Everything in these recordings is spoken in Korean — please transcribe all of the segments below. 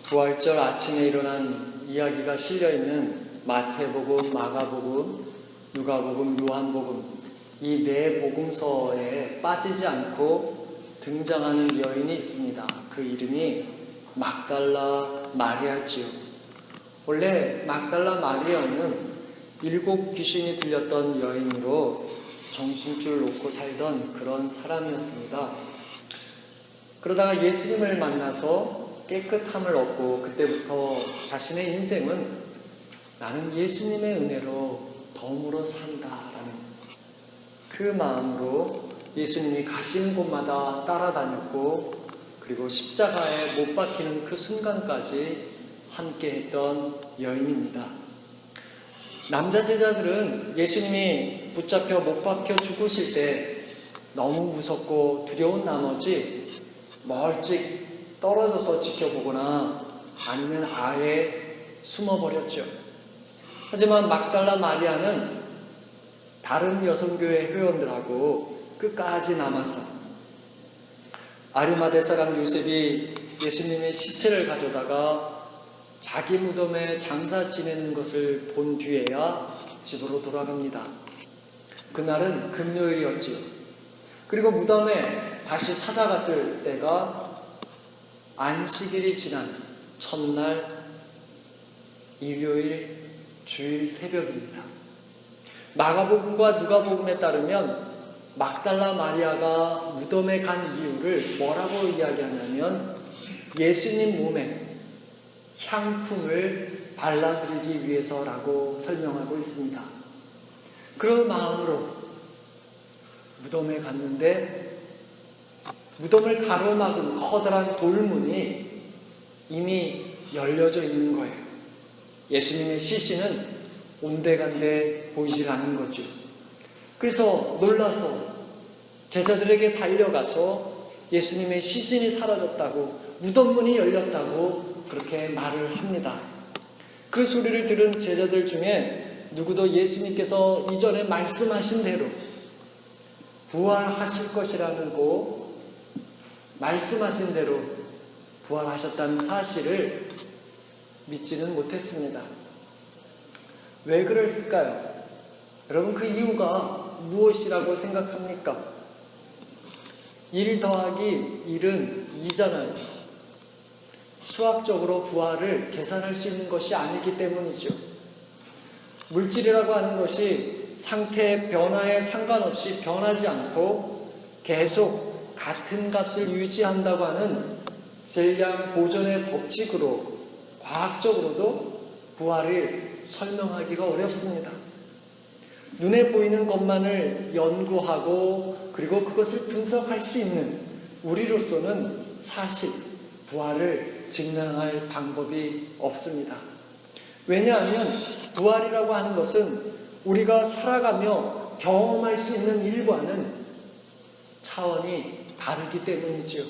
부활절 아침에 일어난 이야기가 실려있는 마태복음, 마가복음, 누가복음, 요한복음 이 네 복음서에 빠지지 않고 등장하는 여인이 있습니다. 그 이름이 막달라 마리아지요. 원래 막달라 마리아는 7 귀신이 들렸던 여인으로 정신줄 놓고 살던 그런 사람이었습니다. 그러다가 예수님을 만나서 깨끗함을 얻고 그때부터 자신의 인생은 나는 예수님의 은혜로 덤으로 산다라는 그 마음으로 예수님이 가신 곳마다 따라다녔고 그리고 십자가에 못 박히는 그 순간까지 함께했던 여인입니다. 남자 제자들은 예수님이 붙잡혀 못 박혀 죽으실 때 너무 무섭고 두려운 나머지 멀찍 떨어져서 지켜보거나 아니면 아예 숨어버렸죠. 하지만 막달라 마리아는 다른 여성교회 회원들하고 끝까지 남아서 아리마대 사람 요셉이 예수님의 시체를 가져다가 자기 무덤에 장사 지내는 것을 본 뒤에야 집으로 돌아갑니다. 그날은 금요일이었지요. 그리고 무덤에 다시 찾아갔을 때가 안식일이 지난 첫날 일요일 주일 새벽입니다. 마가복음과 누가복음에 따르면 막달라 마리아가 무덤에 간 이유를 뭐라고 이야기하냐면 예수님 몸에 향품을 발라드리기 위해서라고 설명하고 있습니다. 그런 마음으로 무덤에 갔는데 무덤을 가로막은 커다란 돌문이 이미 열려져 있는 거예요. 예수님의 시신은 온데간데 보이질 않는 거죠. 그래서 놀라서 제자들에게 달려가서 예수님의 시신이 사라졌다고, 무덤문이 열렸다고 그렇게 말을 합니다. 그 소리를 들은 제자들 중에 누구도 예수님께서 이전에 말씀하신 대로 부활하실 것이라는 거, 말씀하신 대로 부활하셨다는 사실을 믿지는 못했습니다. 왜 그랬을까요? 여러분, 그 이유가 무엇이라고 생각합니까? 1 더하기 1은 2잖아요. 수학적으로 부활을 계산할 수 있는 것이 아니기 때문이죠. 물질이라고 하는 것이 상태의 변화에 상관없이 변하지 않고 계속 같은 값을 유지한다고 하는 셀량 보존의 법칙으로 과학적으로도 부활을 설명하기가 어렵습니다. 눈에 보이는 것만을 연구하고 그리고 그것을 분석할 수 있는 우리로서는 사실 부활을 증명할 방법이 없습니다. 왜냐하면 부활이라고 하는 것은 우리가 살아가며 경험할 수 있는 일과는 차원이 다르기 때문이죠.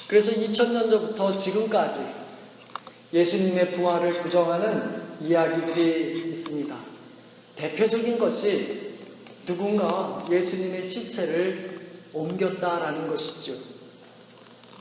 그래서 2000년 전부터 지금까지 예수님의 부활을 부정하는 이야기들이 있습니다. 대표적인 것이 누군가 예수님의 시체를 옮겼다라는 것이죠.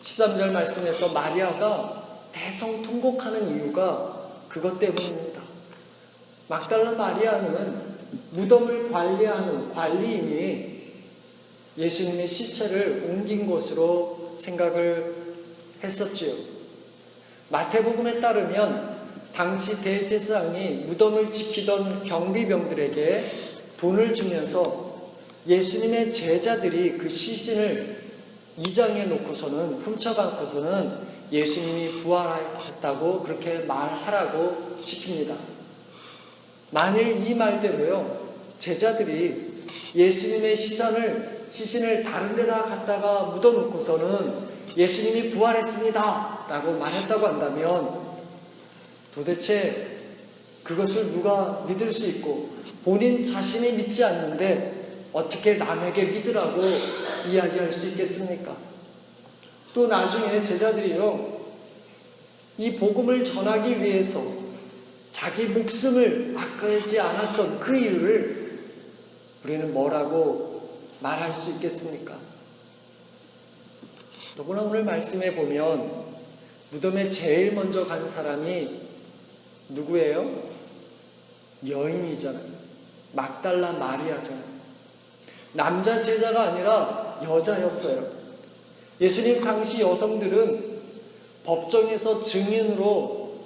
13절 말씀에서 마리아가 대성통곡하는 이유가 그것 때문입니다. 막달라 마리아는 무덤을 관리하는 관리인이 예수님의 시체를 옮긴 것으로 생각을 했었지요. 마태복음에 따르면 당시 대제사장이 무덤을 지키던 경비병들에게 돈을 주면서 예수님의 제자들이 그 시신을 이장해 놓고서는 훔쳐가고서는 예수님이 부활했다고 그렇게 말하라고 시킵니다. 만일 이 말대로요, 제자들이 예수님의 시신을 다른 데다 갖다가 묻어놓고서는 예수님이 부활했습니다 라고 말했다고 한다면 도대체 그것을 누가 믿을 수 있고 본인 자신이 믿지 않는데 어떻게 남에게 믿으라고 이야기할 수 있겠습니까? 또 나중에 제자들이요, 이 복음을 전하기 위해서 자기 목숨을 아끼지 않았던 그 이유를 우리는 뭐라고 말할 수 있겠습니까? 더구나 오늘 말씀해 보면 무덤에 제일 먼저 간 사람이 누구예요? 여인이잖아요. 막달라 마리아잖아요. 남자 제자가 아니라 여자였어요. 예수님 당시 여성들은 법정에서 증인으로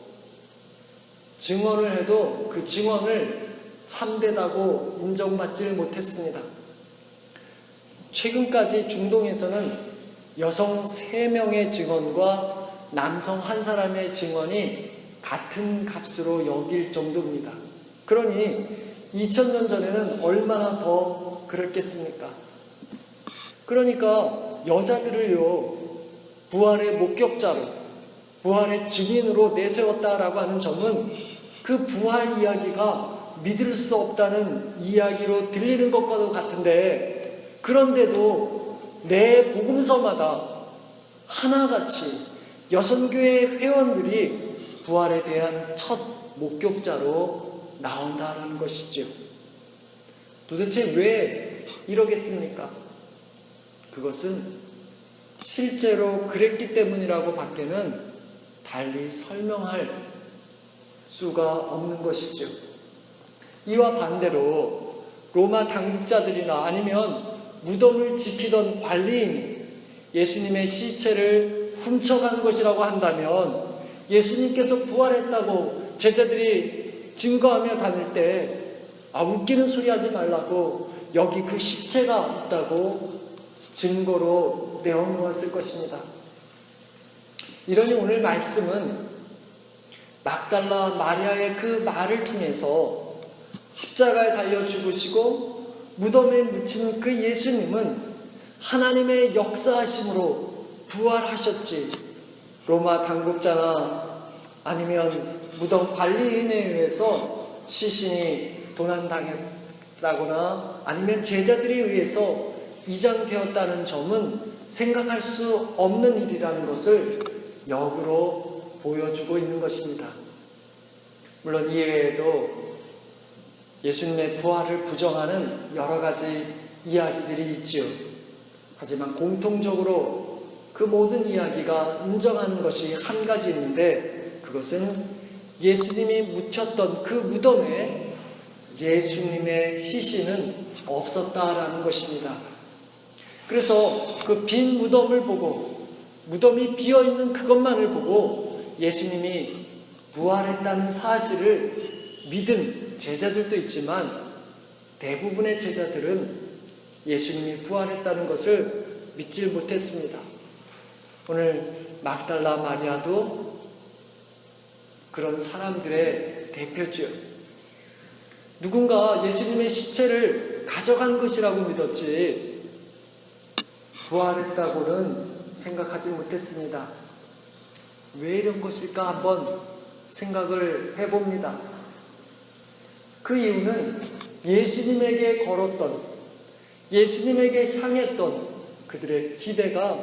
증언을 해도 그 증언을 참되다고 인정받지 못했습니다. 최근까지 중동에서는 여성 3명의 증언과 남성 1사람의 증언이 같은 값으로 여길 정도입니다. 그러니 2000년 전에는 얼마나 더 그랬겠습니까? 그러니까 여자들을요, 부활의 목격자로, 부활의 증인으로 내세웠다라고 하는 점은 그 부활 이야기가 믿을 수 없다는 이야기로 들리는 것과도 같은데, 그런데도 매 복음서마다 하나같이 여선교회 회원들이 부활에 대한 첫 목격자로 나온다는 것이지요. 도대체 왜 이러겠습니까? 그것은 실제로 그랬기 때문이라고 밖에는 달리 설명할 수가 없는 것이죠. 이와 반대로 로마 당국자들이나 아니면 무덤을 지키던 관리인이 예수님의 시체를 훔쳐간 것이라고 한다면 예수님께서 부활했다고 제자들이 증거하며 다닐 때 웃기는 소리 하지 말라고 여기 그 시체가 있다고 증거로 내어놓았을 것입니다. 이러니 오늘 말씀은 막달라 마리아의 그 말을 통해서 십자가에 달려 죽으시고 무덤에 묻힌 그 예수님은 하나님의 역사하심으로 부활하셨지, 로마 당국자나 아니면 무덤 관리인에 의해서 시신이 도난당했다거나 아니면 제자들에 의해서 이장되었다는 점은 생각할 수 없는 일이라는 것을 역으로 보여주고 있는 것입니다. 물론 이외에도 예수님의 부활을 부정하는 여러 가지 이야기들이 있지요. 하지만 공통적으로 그 모든 이야기가 인정하는 것이 한 가지 있는데, 그것은 예수님이 묻혔던 그 무덤에 예수님의 시신은 없었다라는 것입니다. 그래서 그 빈 무덤을 보고, 무덤이 비어있는 그것만을 보고 예수님이 부활했다는 사실을 믿은 제자들도 있지만, 대부분의 제자들은 예수님이 부활했다는 것을 믿지 못했습니다. 오늘 막달라 마리아도 그런 사람들의 대표죠. 누군가 예수님의 시체를 가져간 것이라고 믿었지 부활했다고는 생각하지 못했습니다. 왜 이런 것일까 한번 생각을 해봅니다. 그 이유는 예수님에게 걸었던, 예수님에게 향했던 그들의 기대가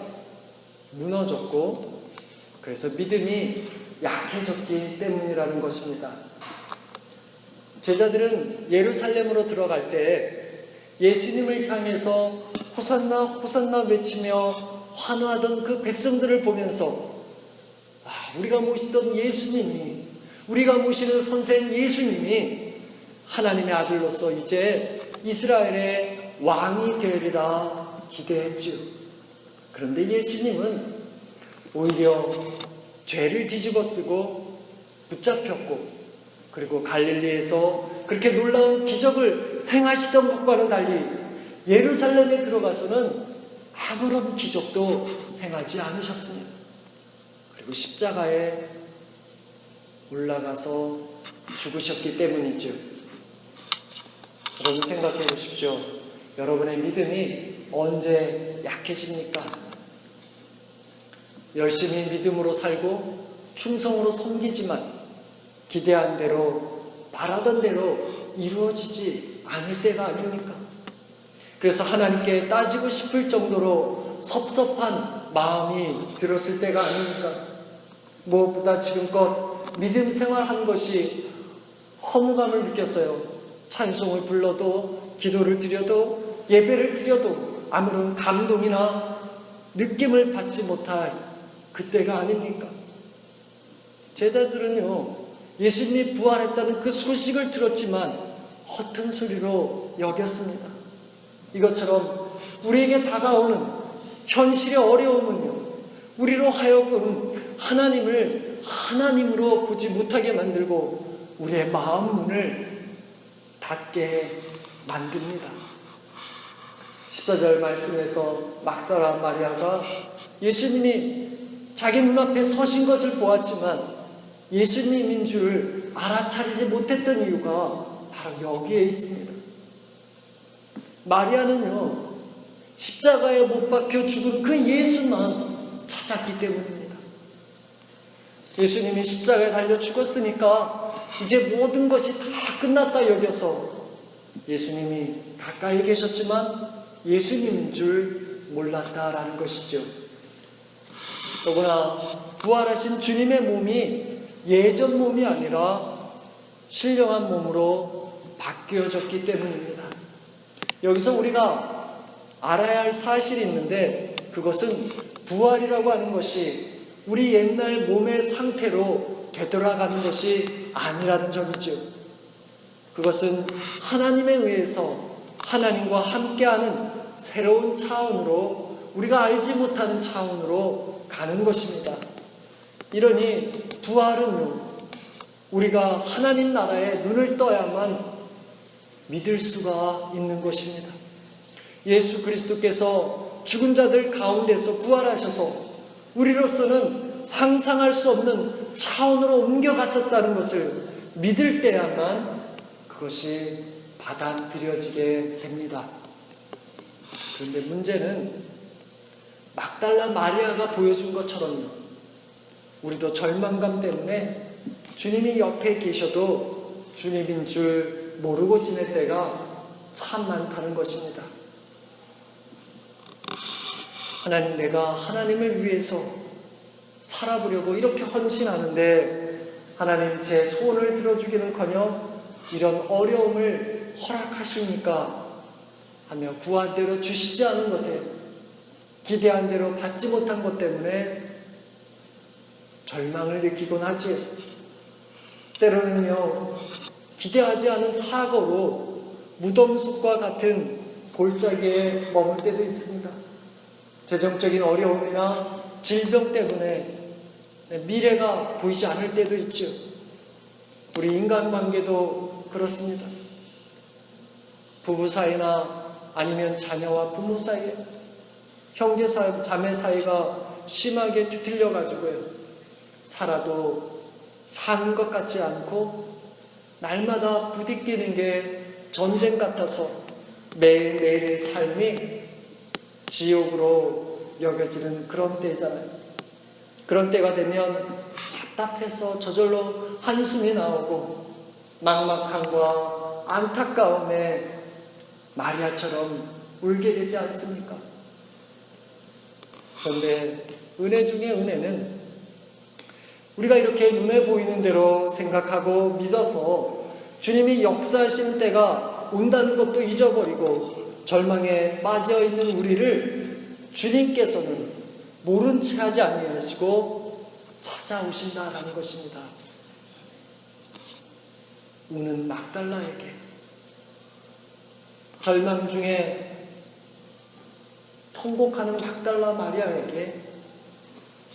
무너졌고, 그래서 믿음이 약해졌기 때문이라는 것입니다. 제자들은 예루살렘으로 들어갈 때 예수님을 향해서 호산나 호산나 외치며 환호하던 그 백성들을 보면서 우리가 모시던 예수님이, 우리가 모시는 선생 예수님이 하나님의 아들로서 이제 이스라엘의 왕이 되리라 기대했지요. 그런데 예수님은 오히려 죄를 뒤집어쓰고 붙잡혔고, 그리고 갈릴리에서 그렇게 놀라운 기적을 행하시던 것과는 달리 예루살렘에 들어가서는 아무런 기적도 행하지 않으셨습니다. 그리고 십자가에 올라가서 죽으셨기 때문이죠. 여러분 생각해 보십시오. 여러분의 믿음이 언제 약해집니까? 열심히 믿음으로 살고 충성으로 섬기지만 기대한 대로, 바라던 대로 이루어지지 않을 때가 아닙니까? 그래서 하나님께 따지고 싶을 정도로 섭섭한 마음이 들었을 때가 아닙니까? 무엇보다 지금껏 믿음 생활한 것이 허무감을 느꼈어요. 찬송을 불러도, 기도를 드려도, 예배를 드려도 아무런 감동이나 느낌을 받지 못할 그때가 아닙니까? 제자들은요, 예수님이 부활했다는 그 소식을 들었지만 허튼 소리로 여겼습니다. 이것처럼 우리에게 다가오는 현실의 어려움은요, 우리로 하여금 하나님을 하나님으로 보지 못하게 만들고 우리의 마음 문을 닫게 만듭니다. 14절 말씀에서 막달라 마리아가 예수님이 자기 눈앞에 서신 것을 보았지만 예수님인 줄 알아차리지 못했던 이유가 바로 여기에 있습니다. 마리아는요, 십자가에 못 박혀 죽은 그 예수만 찾았기 때문입니다. 예수님이 십자가에 달려 죽었으니까 이제 모든 것이 다 끝났다 여겨서 예수님이 가까이 계셨지만 예수님인 줄 몰랐다라는 것이죠. 더구나 부활하신 주님의 몸이 예전 몸이 아니라 신령한 몸으로 바뀌어졌기 때문입니다. 여기서 우리가 알아야 할 사실이 있는데, 그것은 부활이라고 하는 것이 우리 옛날 몸의 상태로 되돌아가는 것이 아니라는 점이죠. 그것은 하나님에 의해서 하나님과 함께하는 새로운 차원으로, 우리가 알지 못하는 차원으로 가는 것입니다. 이러니 부활은요, 우리가 하나님 나라에 눈을 떠야만 믿을 수가 있는 것입니다. 예수 그리스도께서 죽은 자들 가운데서 부활하셔서 우리로서는 상상할 수 없는 차원으로 옮겨갔었다는 것을 믿을 때야만 그것이 받아들여지게 됩니다. 그런데 문제는 막달라 마리아가 보여준 것처럼요, 우리도 절망감 때문에 주님이 옆에 계셔도 주님인 줄 모르고 지낼 때가 참 많다는 것입니다. 하나님, 내가 하나님을 위해서 살아보려고 이렇게 헌신하는데 하나님 제 소원을 들어주기는커녕 이런 어려움을 허락하십니까? 하며 구한 대로 주시지 않은 것에, 기대한 대로 받지 못한 것 때문에 절망을 느끼곤 하지. 때로는요, 기대하지 않은 사고로 무덤 속과 같은 골짜기에 머물 때도 있습니다. 재정적인 어려움이나 질병 때문에 미래가 보이지 않을 때도 있죠. 우리 인간관계도 그렇습니다. 부부 사이나 아니면 자녀와 부모 사이에, 형제 사이, 자매 사이가 심하게 뒤틀려 가지고요, 살아도 사는 것 같지 않고 날마다 부딪히는 게 전쟁 같아서 매일매일의 삶이 지옥으로 여겨지는 그런 때잖아요. 그런 때가 되면 답답해서 저절로 한숨이 나오고 막막함과 안타까움에 마리아처럼 울게 되지 않습니까? 그런데 은혜 중에 은혜는 우리가 이렇게 눈에 보이는 대로 생각하고 믿어서 주님이 역사하시는 때가 온다는 것도 잊어버리고 절망에 빠져있는 우리를 주님께서는 모른 채 하지 아니하시고 찾아오신다라는 것입니다. 우는 막달라에게, 절망 중에 통곡하는 막달라 마리아에게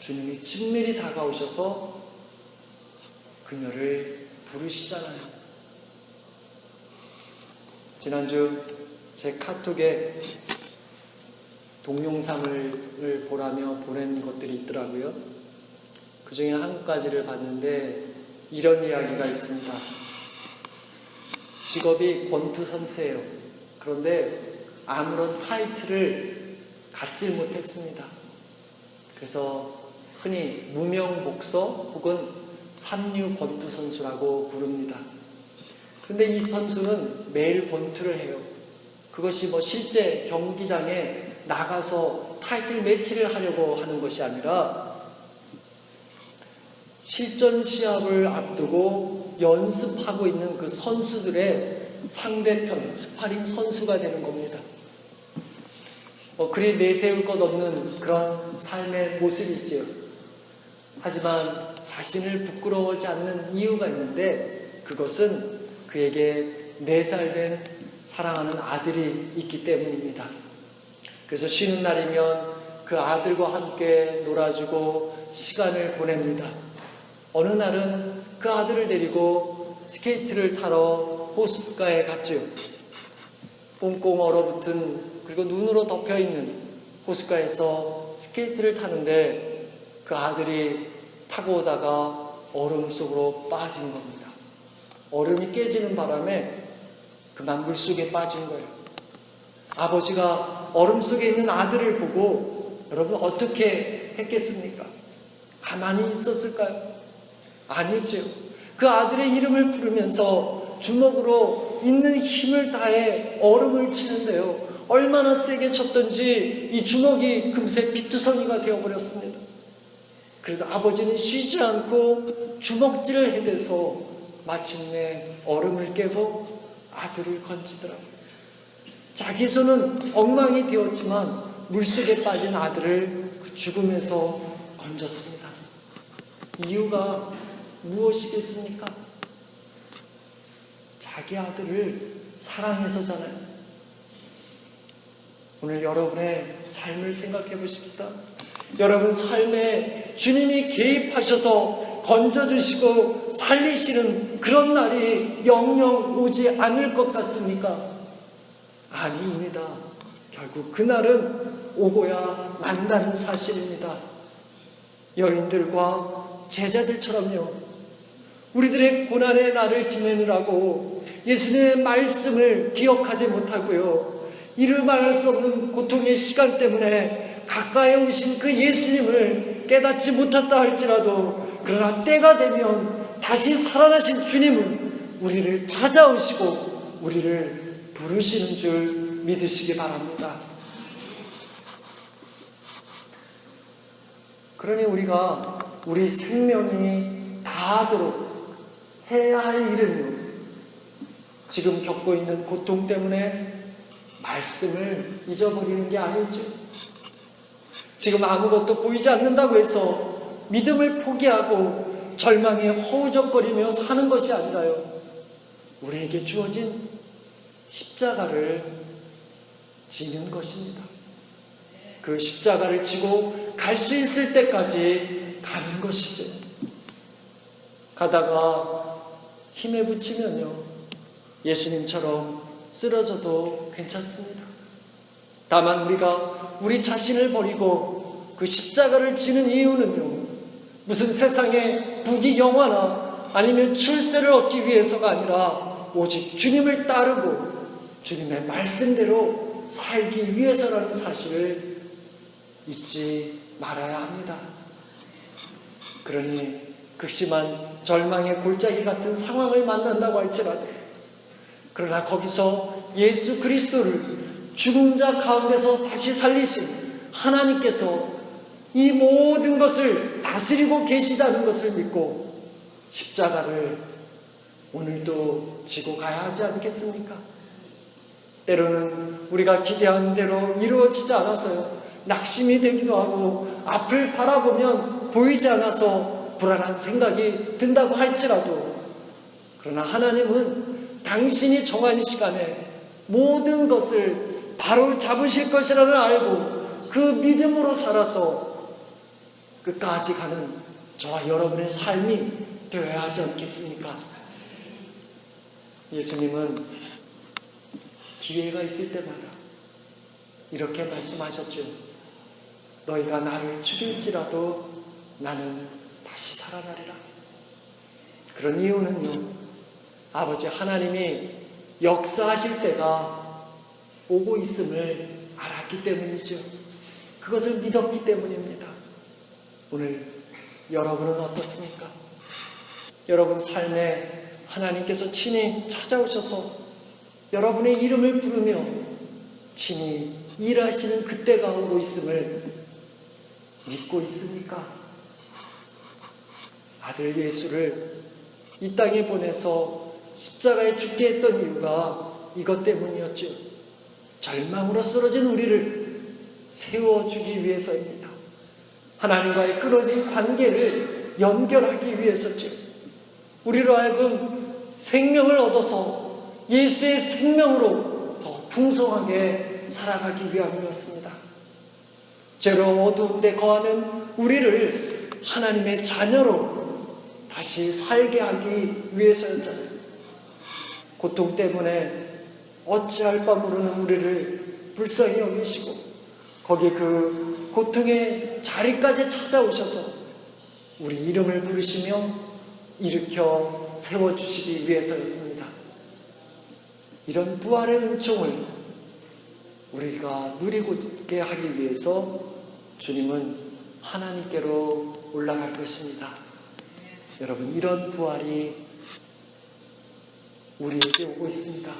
주님이 친밀히 다가오셔서 그녀를 부르시잖아요. 지난주 제 카톡에 동영상을 보라며 보낸 것들이 있더라고요. 그 중에 한 가지를 봤는데 이런 이야기가 있습니다. 직업이 권투 선수예요. 그런데 아무런 타이틀을 갖지 못했습니다. 그래서 흔히 무명 복서 혹은 삼류 권투 선수라고 부릅니다. 그런데 이 선수는 매일 권투를 해요. 그것이 실제 경기장에 나가서 타이틀 매치를 하려고 하는 것이 아니라 실전 시합을 앞두고 연습하고 있는 그 선수들의 상대편, 스파링 선수가 되는 겁니다. 그리 내세울 것 없는 그런 삶의 모습이지요. 하지만 자신을 부끄러워하지 않는 이유가 있는데, 그것은 그에게 4살 된 사랑하는 아들이 있기 때문입니다. 그래서 쉬는 날이면 그 아들과 함께 놀아주고 시간을 보냅니다. 어느 날은 그 아들을 데리고 스케이트를 타러 호숫가에 갔지요. 꽁꽁 얼어붙은, 그리고 눈으로 덮여있는 호숫가에서 스케이트를 타는데 그 아들이 타고 오다가 얼음 속으로 빠진 겁니다. 얼음이 깨지는 바람에 그만 물속에 빠진 거예요. 아버지가 얼음 속에 있는 아들을 보고 여러분 어떻게 했겠습니까? 가만히 있었을까요? 아니죠. 그 아들의 이름을 부르면서 주먹으로 있는 힘을 다해 얼음을 치는데요, 얼마나 세게 쳤던지 이 주먹이 금세 피투성이가 되어버렸습니다. 그래도 아버지는 쉬지 않고 주먹질을 해대서 마침내 얼음을 깨고 아들을 건지더라고요. 자기 손은 엉망이 되었지만 물속에 빠진 아들을 그 죽음에서 건졌습니다. 이유가 무엇이겠습니까? 자기 아들을 사랑해서잖아요. 오늘 여러분의 삶을 생각해 보십시다. 여러분 삶에 주님이 개입하셔서 건져주시고 살리시는 그런 날이 영영 오지 않을 것 같습니까? 아닙니다. 결국 그날은 오고야 만다는 사실입니다. 여인들과 제자들처럼요, 우리들의 고난의 날을 지내느라고 예수님의 말씀을 기억하지 못하고요, 이루 말할 수 없는 고통의 시간 때문에 가까이 오신 그 예수님을 깨닫지 못했다 할지라도, 그러나 때가 되면 다시 살아나신 주님은 우리를 찾아오시고 우리를 부르시는 줄 믿으시기 바랍니다. 그러니 우리가 우리 생명이 다하도록 해야 할 일은요, 지금 겪고 있는 고통 때문에 말씀을 잊어버리는 게 아니죠. 지금 아무것도 보이지 않는다고 해서 믿음을 포기하고 절망에 허우적거리며 사는 것이 아니라요, 우리에게 주어진 십자가를 지는 것입니다. 그 십자가를 지고 갈 수 있을 때까지 가는 것이죠. 가다가 힘에 부치면요, 예수님처럼 쓰러져도 괜찮습니다. 다만 우리가 우리 자신을 버리고 그 십자가를 지는 이유는요, 무슨 세상의 부귀영화나 아니면 출세를 얻기 위해서가 아니라 오직 주님을 따르고 주님의 말씀대로 살기 위해서라는 사실을 잊지 말아야 합니다. 그러니 극심한 절망의 골짜기 같은 상황을 만난다고 할지라도, 그러나 거기서 예수 그리스도를 죽은 자 가운데서 다시 살리신 하나님께서 이 모든 것을 다스리고 계시다는 것을 믿고 십자가를 오늘도 지고 가야 하지 않겠습니까? 때로는 우리가 기대한 대로 이루어지지 않아서요, 낙심이 되기도 하고 앞을 바라보면 보이지 않아서 불안한 생각이 든다고 할지라도, 그러나 하나님은 당신이 정한 시간에 모든 것을 바로 잡으실 것이라는 알고 그 믿음으로 살아서 끝까지 가는 저와 여러분의 삶이 되어야 하지 않겠습니까? 예수님은 기회가 있을 때마다 이렇게 말씀하셨죠. 너희가 나를 죽일지라도 나는 다시 살아나리라. 그런 이유는요, 아버지 하나님이 역사하실 때가 오고 있음을 알았기 때문이죠. 그것을 믿었기 때문입니다. 오늘 여러분은 어떻습니까? 여러분 삶에 하나님께서 친히 찾아오셔서 여러분의 이름을 부르며 친히 일하시는 그때가 오고 있음을 믿고 있습니까? 아들 예수를 이 땅에 보내서 십자가에 죽게 했던 이유가 이것 때문이었죠. 절망으로 쓰러진 우리를 세워주기 위해서입니다. 하나님과의 끊어진 관계를 연결하기 위해서죠. 우리로 하여금 생명을 얻어서 예수의 생명으로 더 풍성하게 살아가기 위함이었습니다. 죄로 어두운 데 거하는 우리를 하나님의 자녀로 다시 살게 하기 위해서였잖아요. 고통 때문에 어찌할 바 모르는 우리를 불쌍히 여기시고 거기 그 고통의 자리까지 찾아오셔서 우리 이름을 부르시며 일으켜 세워주시기 위해서였습니다. 이런 부활의 은총을 우리가 누리고게 하기 위해서 주님은 하나님께로 올라갈 것입니다. 여러분, 이런 부활이 우리에게 오고 있습니다.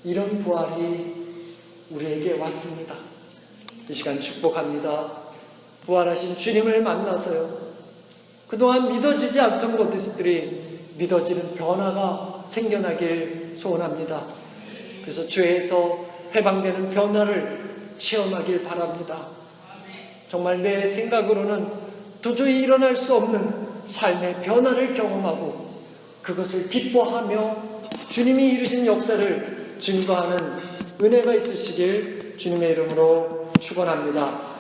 이런 부활이 우리에게 왔습니다. 이 시간 축복합니다. 부활하신 주님을 만나서요, 그동안 믿어지지 않던 것들이 믿어지는 변화가 생겨나길 소원합니다. 그래서 죄에서 해방되는 변화를 체험하길 바랍니다. 정말 내 생각으로는 도저히 일어날 수 없는 삶의 변화를 경험하고 그것을 기뻐하며 주님이 이루신 역사를 증거하는 은혜가 있으시길 주님의 이름으로 축원합니다.